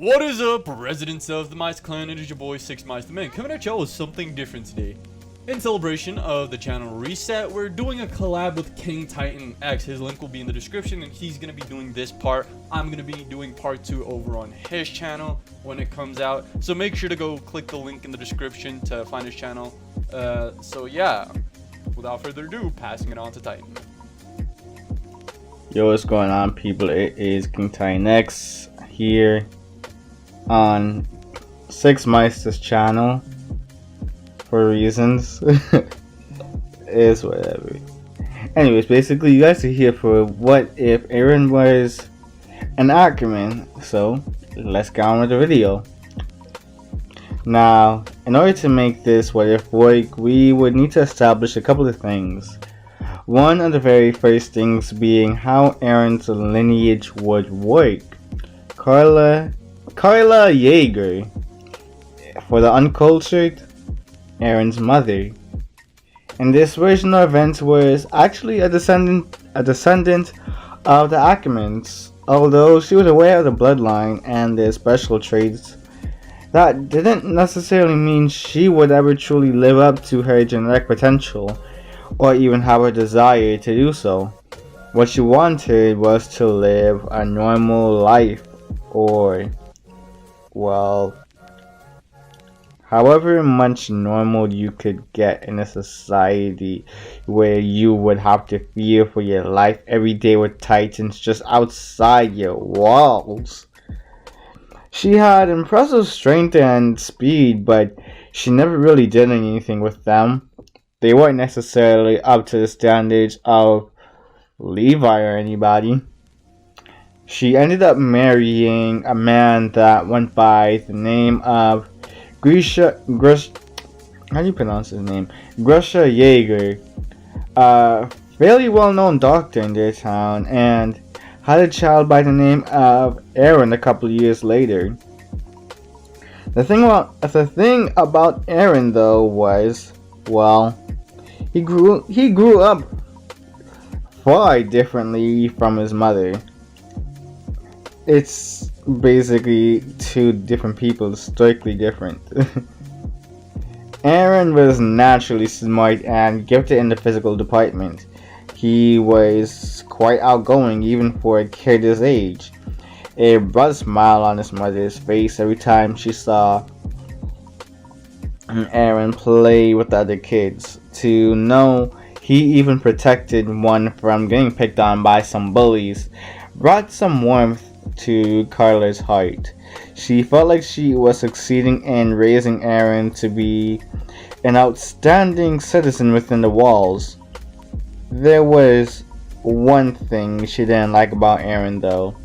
What is up, residents of the Mysta-Clan? It is your boy 6 Mysta-Man coming at y'all with something different today. In celebration of the channel reset, we're doing a collab with KingTitanX. His link will be in the description, and he's going to be doing this part. I'm going to be doing part 2 over on his channel when it comes out. So make sure to go click the link in the description to find his channel. So yeah, without further ado, passing it on to Titan. Yo, what's going on, people? It is KingTitanX here on 6 Mysta's channel. For reasons. It's whatever. Anyways, basically you guys are here for what if Eren was an Ackerman. So let's get on with the video. Now, in order to make this what if work, we would need to establish a couple of things. One of the very first things being how Eren's lineage would work. Carla Jaeger, for the uncultured, Eren's mother. And this version of events was actually a descendant of the Ackermans, although she was aware of the bloodline and their special traits. That didn't necessarily mean she would ever truly live up to her genetic potential, or even have a desire to do so. What she wanted was to live a normal life, or, well, however much normal you could get in a society where you would have to fear for your life every day with titans just outside your walls. She had impressive strength and speed, but she never really did anything with them. They weren't necessarily up to the standards of Levi or anybody. She ended up marrying a man that went by the name of Grisha Jaeger, a fairly well-known doctor in their town, and had a child by the name of Eren a couple of years later. The thing about Eren, though, was, well, he grew up far differently from his mother. It's basically two different people, strictly different. Eren was naturally smart and gifted in the physical department. He was quite outgoing even for a kid his age. It brought a smile on his mother's face every time she saw Eren play with the other kids. To know he even protected one from getting picked on by some bullies brought some warmth to Carla's heart. She felt like she was succeeding in raising Eren to be an outstanding citizen within the walls. There was one thing she didn't like about Eren, though,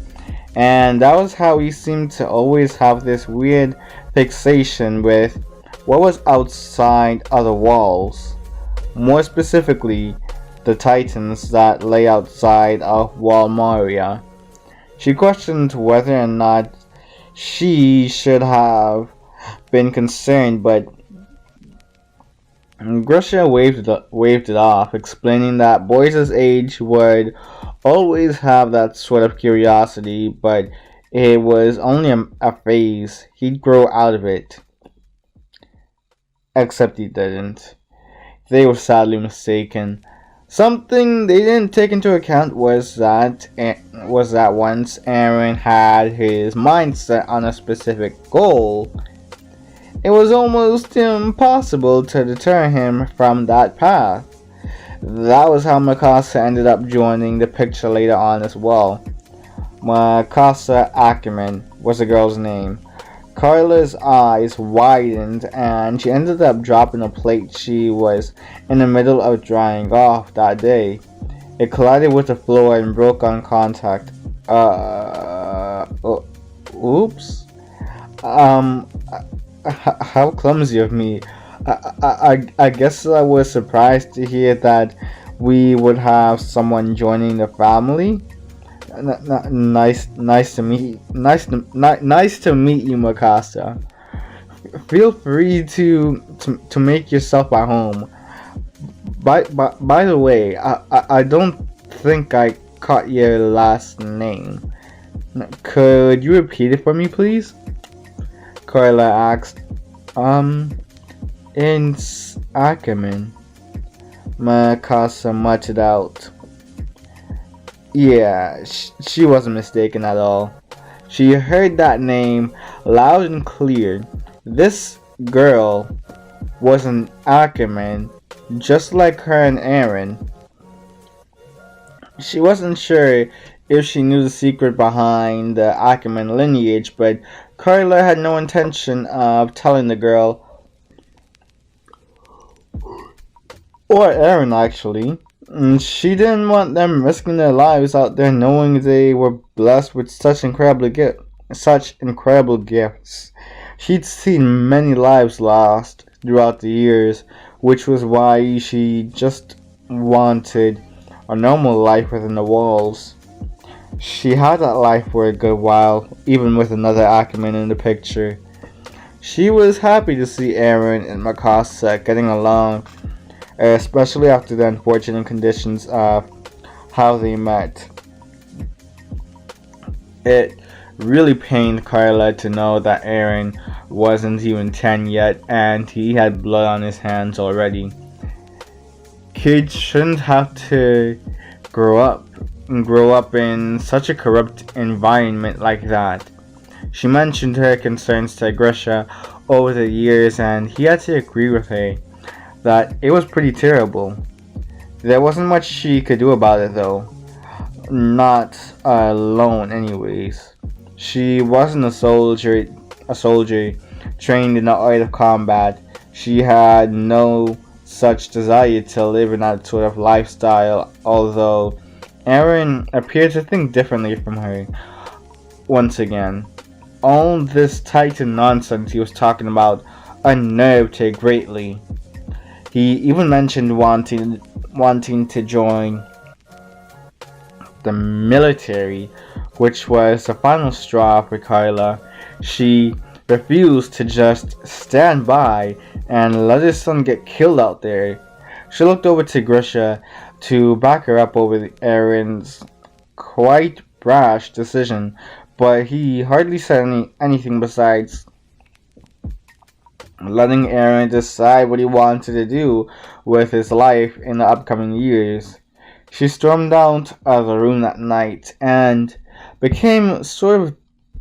and that was how he seemed to always have this weird fixation with what was outside of the walls. More specifically, the titans that lay outside of Wall Moria. She questioned whether or not she should have been concerned, but Grisha waved it off, explaining that boys his age would always have that sort of curiosity, but it was only a phase. He'd grow out of it. Except he didn't. They were sadly mistaken. Something they didn't take into account was that once Eren had his mind set on a specific goal, it was almost impossible to deter him from that path. That was how Mikasa ended up joining the picture later on as well. Mikasa Ackerman was the girl's name. Carla's eyes widened and she ended up dropping a plate she was in the middle of drying off that day. It collided with the floor and broke on contact. Oops. How clumsy of me. I guess I was surprised to hear that we would have someone joining the family. Nice to meet you, Mikasa. Feel free to make yourself at home. By the way, I don't think I caught your last name. Could you repeat it for me, please? Carla asked. It's Ackerman. Mikasa muttered out. Yeah, she wasn't mistaken at all. She heard that name loud and clear. This girl was an Ackerman, just like her and Eren. She wasn't sure if she knew the secret behind the Ackerman lineage, but Carla had no intention of telling the girl, or Eren actually. She didn't want them risking their lives out there knowing they were blessed with such incredible gifts. She'd seen many lives lost throughout the years, which was why she just wanted a normal life within the walls. She had that life for a good while, even with another Ackerman in the picture. She was happy to see Eren and Mikasa getting along, especially after the unfortunate conditions of how they met. It really pained Carla to know that Eren wasn't even 10 yet and he had blood on his hands already. Kids shouldn't have to grow up in such a corrupt environment like that. She mentioned her concerns to Grisha over the years and he had to agree with her that it was pretty terrible. There wasn't much she could do about it though. Not alone anyways. She wasn't a soldier trained in the art of combat. She had no such desire to live in that sort of lifestyle, although Eren appeared to think differently from her. Once again, all this Titan nonsense he was talking about unnerved her greatly. He even mentioned wanting to join the military, which was the final straw for Carla. She refused to just stand by and let his son get killed out there. She looked over to Grisha to back her up over Eren's quite brash decision, but he hardly said anything besides letting Eren decide what he wanted to do with his life in the upcoming years. She stormed out of the room that night and became sort of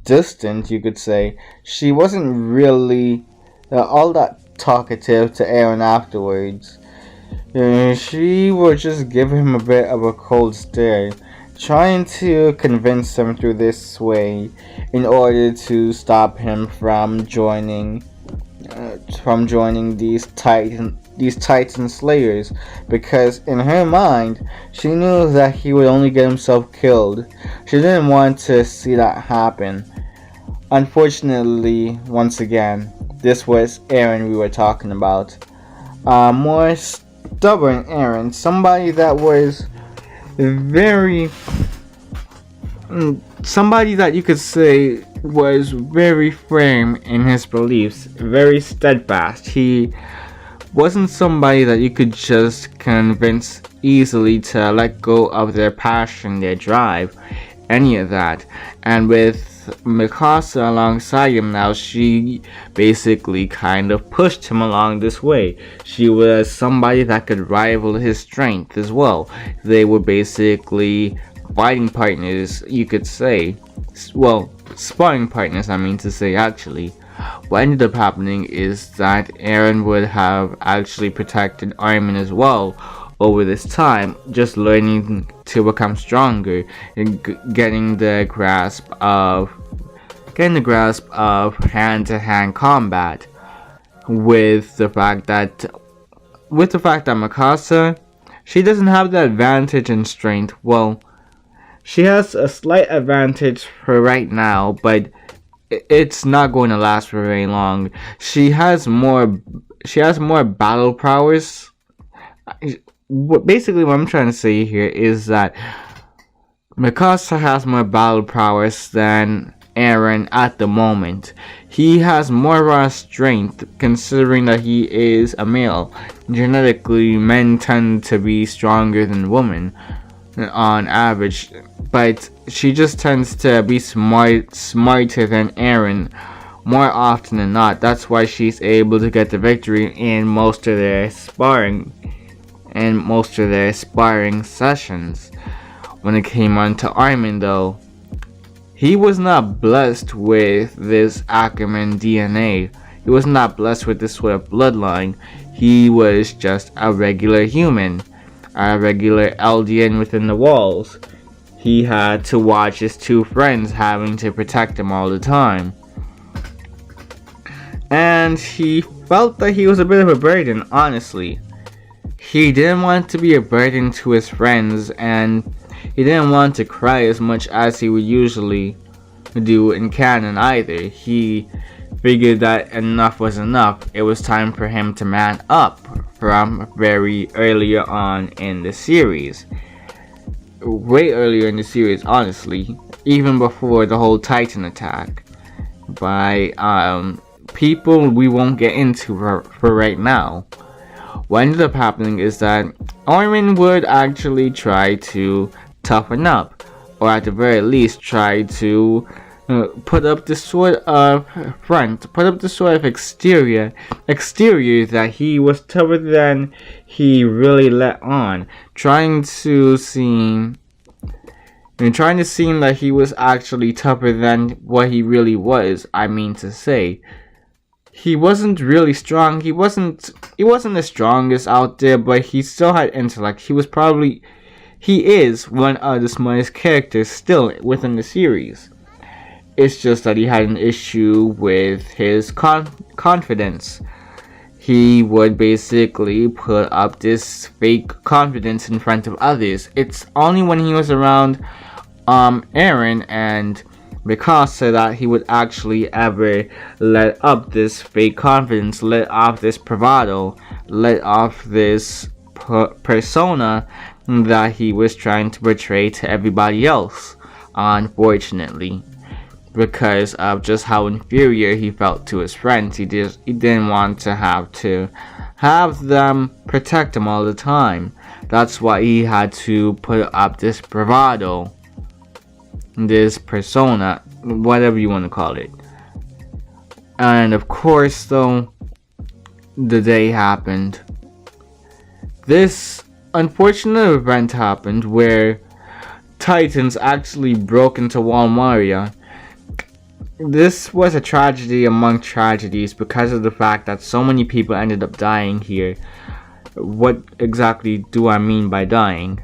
distant, you could say. She wasn't really all that talkative to Eren afterwards. She would just give him a bit of a cold stare, trying to convince him through this way in order to stop him from joining these Titan Slayers, because in her mind she knew that he would only get himself killed. She didn't want to see that happen. Unfortunately, once again, this was Eren we were talking about. More stubborn Eren, somebody that was somebody that you could say was very firm in his beliefs, very steadfast. He wasn't somebody that you could just convince easily to let go of their passion, their drive, any of that. And with Mikasa alongside him now, she basically kind of pushed him along this way. She was somebody that could rival his strength as well. They were basically fighting partners, you could say. Well, sparring partners, I mean to say, actually. What ended up happening is that Eren would have actually protected Armin as well over this time, just learning to become stronger and getting the grasp of hand-to-hand combat. With the fact that Mikasa, she doesn't have the advantage in strength. Well, she has a slight advantage for right now, but it's not going to last for very long. She has more battle prowess. Basically, what I'm trying to say here is that Mikasa has more battle prowess than Eren at the moment. He has more raw strength, considering that he is a male. Genetically, men tend to be stronger than women. on average, but she just tends to be smarter than Eren more often than not. That's why she's able to get the victory in most of their sparring sessions. When it came on to Armin though, he was not blessed with this Ackerman DNA. He was not blessed with this sort of bloodline. He was just a regular human, a regular Eldian within the walls. He had to watch his two friends having to protect him all the time. And he felt that he was a bit of a burden, honestly. He didn't want to be a burden to his friends, and he didn't want to cry as much as he would usually do in canon either. He figured that enough was enough. It was time for him to man up from very earlier on in the series. Way earlier in the series, honestly. Even before the whole Titan attack. By people we won't get into for right now. What ended up happening is that Armin would actually try to toughen up, or at the very least try to put up this sort of exterior that he was tougher than he really let on, trying to seem that he was actually tougher than what he really was. I mean to say, he wasn't really strong. He wasn't the strongest out there, but he still had intellect. He is one of the smartest characters still within the series. It's just that he had an issue with his confidence. He would basically put up this fake confidence in front of others. It's only when he was around Eren and Mikasa that he would actually ever let up this fake confidence, let off this bravado, let off this persona that he was trying to portray to everybody else, unfortunately. Because of just how inferior he felt to his friends, he didn't want to have them protect him all the time. That's why he had to put up this bravado, this persona, whatever you want to call it. And of course, though, the day happened. This unfortunate event happened where Titans actually broke into Walmaria. This was a tragedy among tragedies because of the fact that so many people ended up dying here. What exactly do I mean by dying?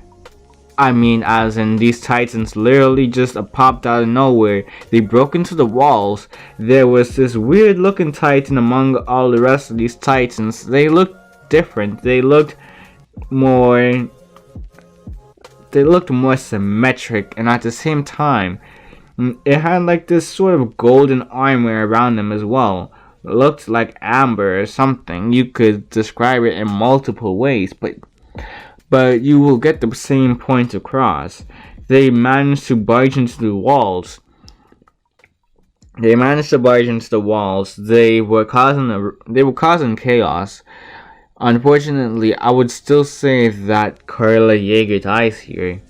I mean as in these Titans literally just popped out of nowhere. They broke into the walls. There was this weird looking Titan among all the rest of these Titans. They looked different. They looked more symmetric, and at the same time it had like this sort of golden armor around them as well. It looked like amber or something. You could describe it in multiple ways, but you will get the same point across. They managed to barge into the walls. They were causing chaos. Unfortunately, I would still say that Carla Yeager dies here.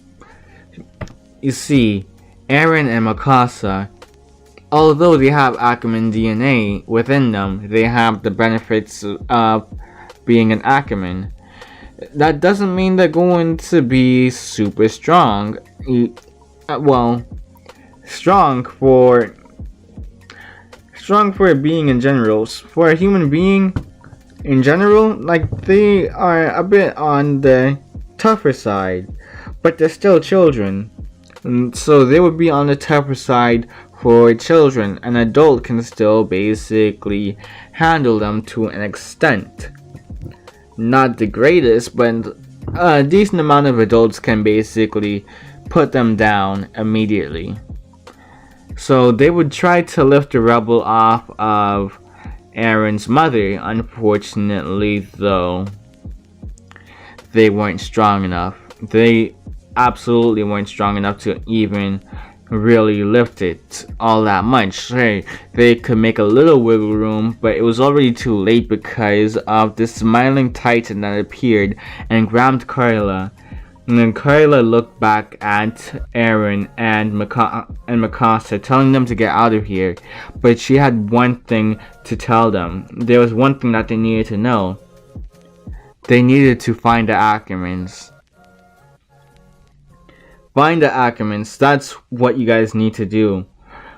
You see, Eren and Mikasa, although they have Ackerman DNA within them, they have the benefits of being an Ackerman. That doesn't mean they're going to be super strong. Strong for being in general. For a human being in general, like, they are a bit on the tougher side, but they're still children. And so they would be on the tougher side for children. An adult can still basically handle them to an extent. Not the greatest, but a decent amount of adults can basically put them down immediately. So they would try to lift the rebel off of Eren's mother. Unfortunately, though, they weren't strong enough. They absolutely weren't strong enough to even really lift it all that much. They could make a little wiggle room, but it was already too late because of this smiling Titan that appeared and grabbed Carla And then Carla looked back at Eren and Mikasa, telling them to get out of here. But she had one thing to tell them. There was one thing that they needed to know. They needed to find the Ackermans. Find the Ackermans. That's what you guys need to do.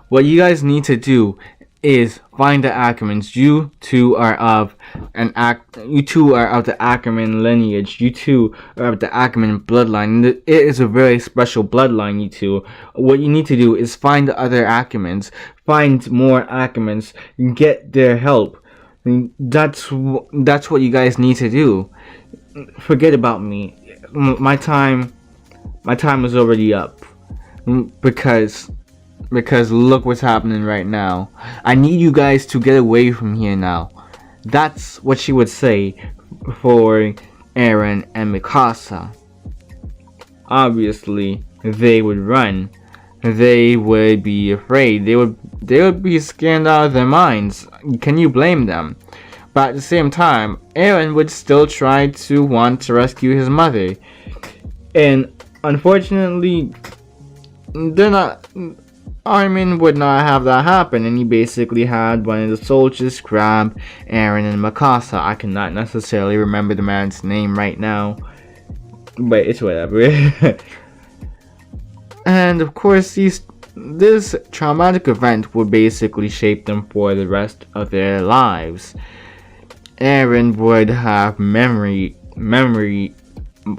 What you guys need to do is find the Ackermans. You two are of the Ackerman lineage. You two are of the Ackerman bloodline. It is a very special bloodline, you two. What you need to do is find the other Ackermans. Find more Ackermans. Get their help. That's what you guys need to do. Forget about me. My time is already up. Because look what's happening right now. I need you guys to get away from here now. That's what she would say for Eren and Mikasa. Obviously, they would run. They would be afraid. They would be scared out of their minds. Can you blame them? But at the same time, Eren would still try to want to rescue his mother. And unfortunately, Armin would not have that happen, and he basically had one of the soldiers grab Eren and Mikasa. I cannot necessarily remember the man's name right now, but it's whatever. And of course, this traumatic event would basically shape them for the rest of their lives. Eren would have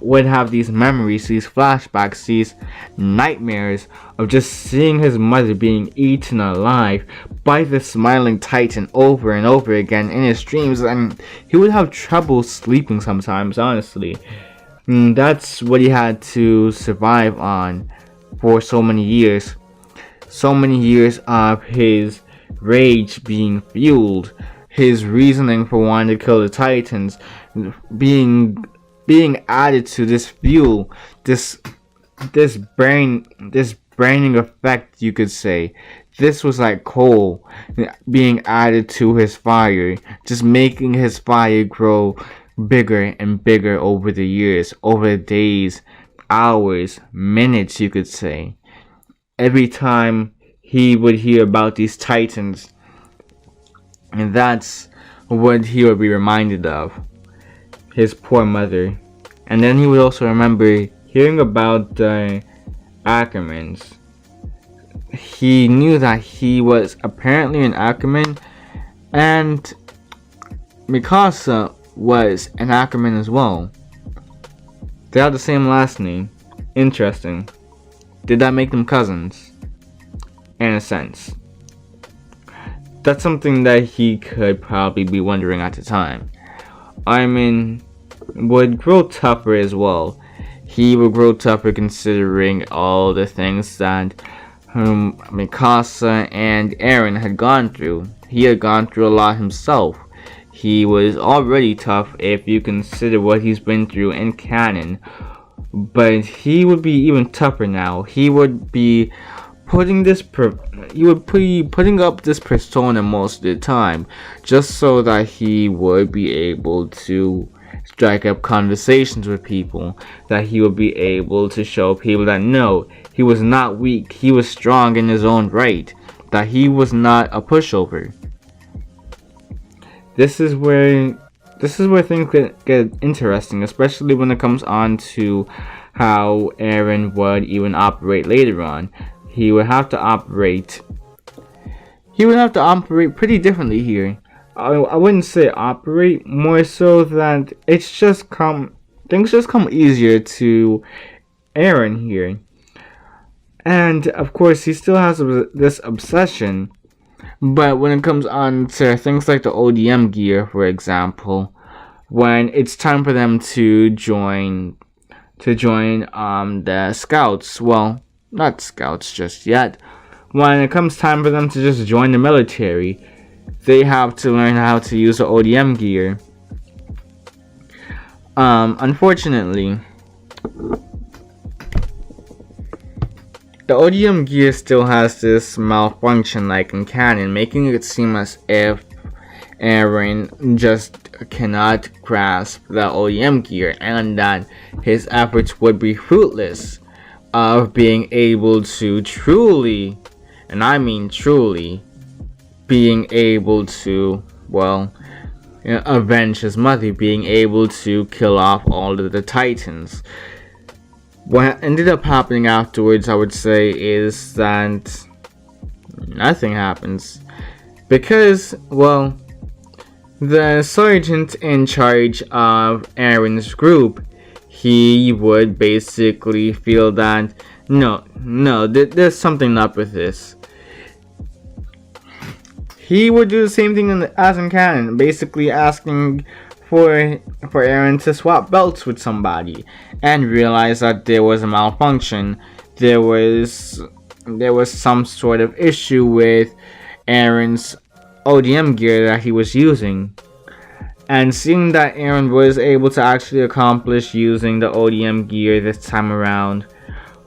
would have these memories, these flashbacks, these nightmares of just seeing his mother being eaten alive by the smiling Titan over and over again in his dreams, and he would have trouble sleeping sometimes, honestly. That's what he had to survive on for so many years. So many years of his rage being fueled, his reasoning for wanting to kill the Titans being added to this fuel, this braining effect, you could say. This was like coal being added to his fire, just making his fire grow bigger and bigger over the years, over the days, hours, minutes, you could say. Every time he would hear about these Titans, and that's what he would be reminded of. His poor mother. And then he would also remember hearing about the Ackermans. He knew that he was apparently an Ackerman, and Mikasa was an Ackerman as well. They have the same last name. Interesting. Did that make them cousins? In a sense. That's something that he could probably be wondering at the time. Armin would grow tougher as well. He would grow tougher considering all the things that Mikasa and Eren had gone through. He had gone through a lot himself. He was already tough if you consider what he's been through in canon. But he would be even tougher now. He would be putting up this persona most of the time, just so that he would be able to strike up conversations with people, that he would be able to show people that no, he was not weak, he was strong in his own right, that he was not a pushover. This is where things get interesting, especially when it comes on to how Eren would even operate later on. He would have to operate pretty differently here. I wouldn't say operate, more so that things just come easier to Eren here. And of course, he still has this obsession, but when it comes on to things like the ODM Gear, for example, when it's time for them to join the scouts, well, not scouts just yet. When it comes time for them to just join the military, they have to learn how to use the ODM gear. Unfortunately, the ODM gear still has this malfunction like in canon, making it seem as if Eren just cannot grasp the ODM gear, and that his efforts would be fruitless of being able to truly, and I mean truly, being able to, well, avenge his mother, being able to kill off all of the Titans. What ended up happening afterwards, I would say, is that nothing happens. Because, well, the sergeant in charge of Eren's group, he would basically feel that, no, there's something up with this. He would do the same thing as in canon, basically asking for Eren to swap belts with somebody, and realize that there was a malfunction. There was some sort of issue with Eren's ODM gear that he was using. And seeing that Eren was able to actually accomplish using the ODM gear this time around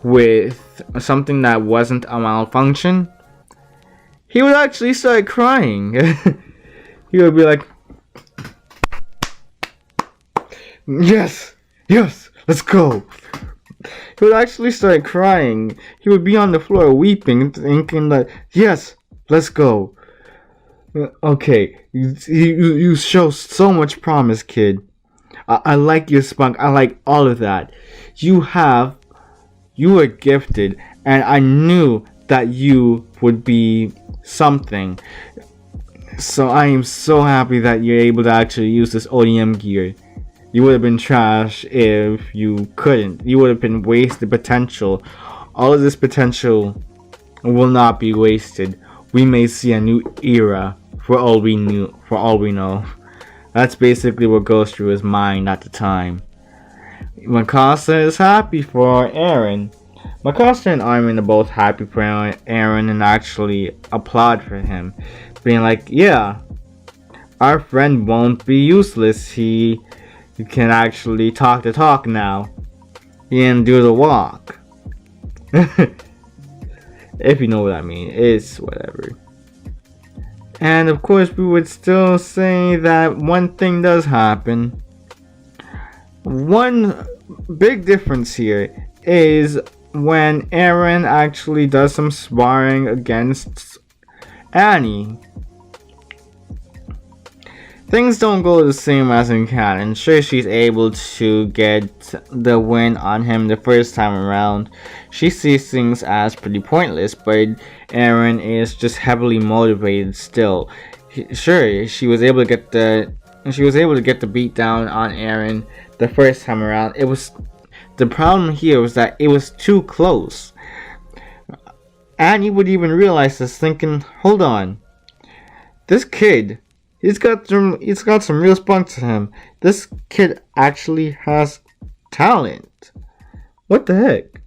with something that wasn't a malfunction, he would actually start crying. He would be like, yes, let's go. He would actually start crying. He would be on the floor weeping, thinking that, yes, let's go. Okay, you show so much promise, kid. I like your spunk. I like all of that. You are gifted, and I knew that you would be something. So I am so happy that you're able to actually use this ODM gear. You would have been trash if you couldn't. You would have been wasted potential. All of this potential will not be wasted. We may see a new era for all we know. That's basically what goes through his mind at the time. Mikasa is happy for Eren. Mikasa and Armin are both happy for Eren and actually applaud for him, being like, yeah, our friend won't be useless. He can actually talk the talk now. He can do the walk. If you know what I mean, it's whatever. And of course, we would still say that one thing does happen. One big difference here is when Eren actually does some sparring against Annie. Things don't go the same as in canon. Sure, she's able to get the win on him the first time around. She sees things as pretty pointless, but Eren is just heavily motivated still. Sure, she was able to get the beat down on Eren the first time around. The problem here was that it was too close. Annie would even realize this, thinking, hold on, this kid, he's got some real spunk to him. This kid actually has talent. What the heck?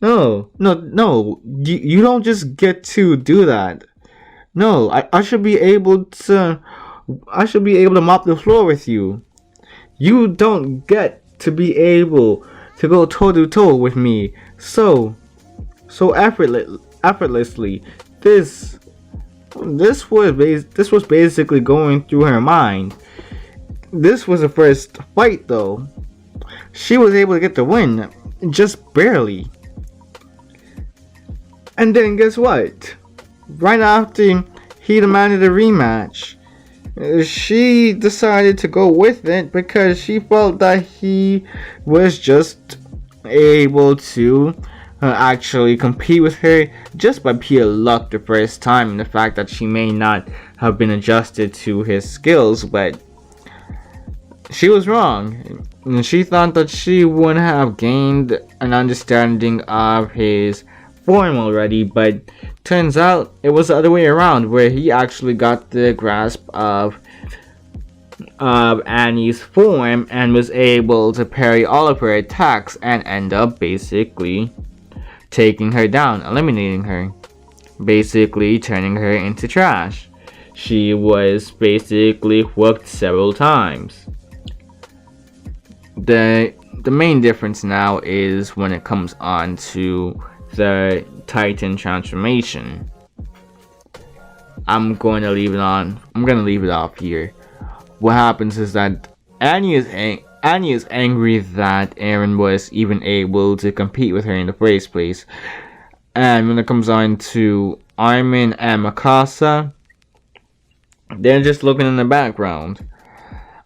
No. You don't just get to do that. No, I should be able to mop the floor with you. You don't get to be able to go toe to toe with me so effortlessly. This was basically going through her mind. This was the first fight though. She was able to get the win, just barely. And then guess what? Right after he demanded a rematch, she decided to go with it because she felt that he was just able to actually compete with her just by pure luck the first time, and the fact that she may not have been adjusted to his skills, but she was wrong. And she thought that she would have gained an understanding of his form already, but turns out it was the other way around, where he actually got the grasp of Annie's form and was able to parry all of her attacks and end up basically taking her down, eliminating her, basically turning her into trash. She was basically whooped several times. The main difference now is when it comes on to the Titan transformation. I'm gonna leave it off here. what happens is that Annie is angry that Eren was even able to compete with her in the first place. And when it comes on to Armin and Mikasa, they're just looking in the background.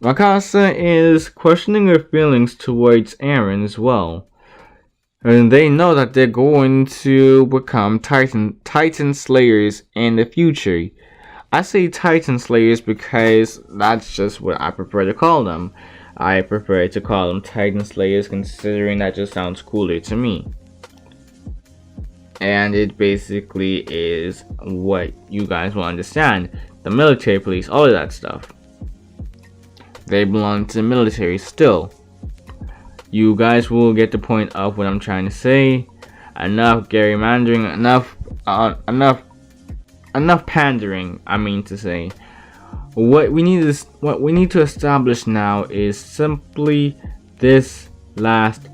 Mikasa is questioning her feelings towards Eren as well. And they know that they're going to become Titan Slayers in the future. I say Titan Slayers because that's just what I prefer to call them. I prefer to call them Titan Slayers, considering that just sounds cooler to me. And it basically is what you guys will understand. The military police, all of that stuff. They belong to the military still. You guys will get the point of what I'm trying to say. Enough gerrymandering, enough pandering, I mean to say. What we need to establish now is simply this last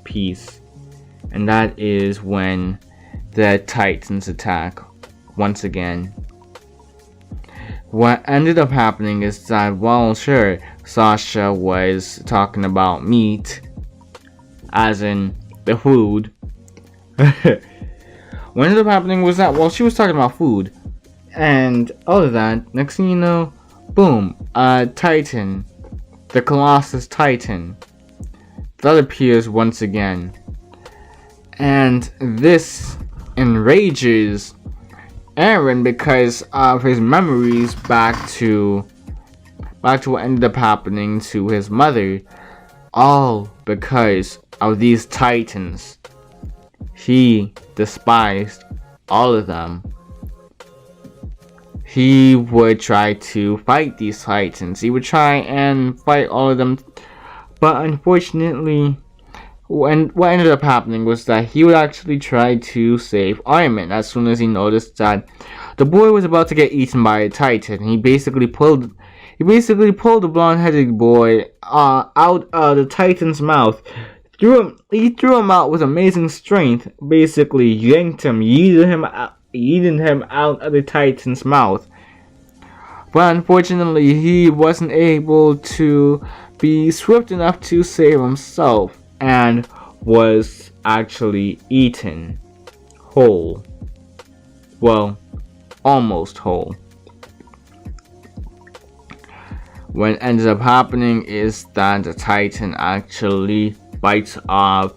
piece. And that is when the Titans attack once again. What ended up happening is that, well, sure, Sasha was talking about meat, as in the food. What ended up happening was that, well, she was talking about food, and all of that, next thing you know, boom, Titan, the Colossus Titan, that appears once again. And this enrages Eren because of his memories back to what ended up happening to his mother, all because of these Titans. He despised all of them. He would try to fight these Titans. He would try and fight all of them, but unfortunately, what ended up happening was that he would actually try to save Armin as soon as he noticed that the boy was about to get eaten by a Titan. He basically pulled the blonde-headed boy out of the Titan's mouth. He threw him out with amazing strength. Basically, yanked him, yeeted him out of the Titan's mouth. But unfortunately, he wasn't able to be swift enough to save himself, and was actually eaten whole. Well, almost whole. What ended up happening is that the Titan actually bites off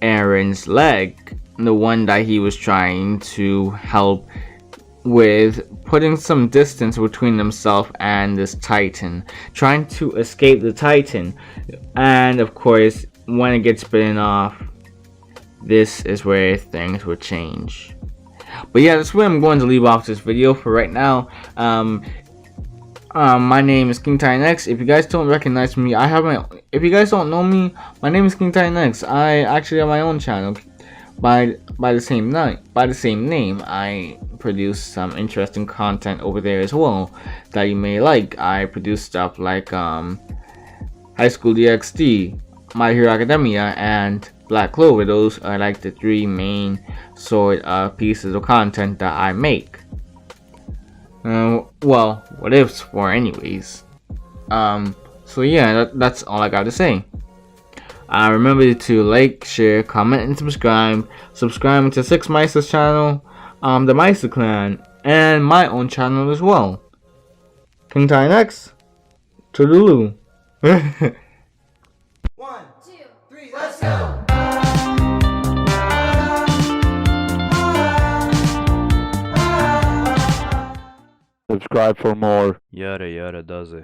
Eren's leg, the one that he was trying to help with putting some distance between himself and this Titan, trying to escape the Titan. And of course, when it gets bitten off, this is where things will change. But yeah, that's where I'm going to leave off this video for right now. My name is KingTitanX. If you guys don't recognize me, if you guys don't know me, my name is KingTitanX. I actually have my own channel by the same name. I produce some interesting content over there as well that you may like. I produce stuff like High School DxD, My Hero Academia, and Black Clover. Those are like the three main sort of pieces of content that I make. Well, what ifs for anyways. So yeah, that's all I got to say. Remember to like, share, comment, and subscribe. Subscribe to 6 Mysta's channel, the Mysta-Clan, and my own channel as well. KingTitanX, toodaloo. 1, 2, 3, let's go! Subscribe for more. Yada yada does it.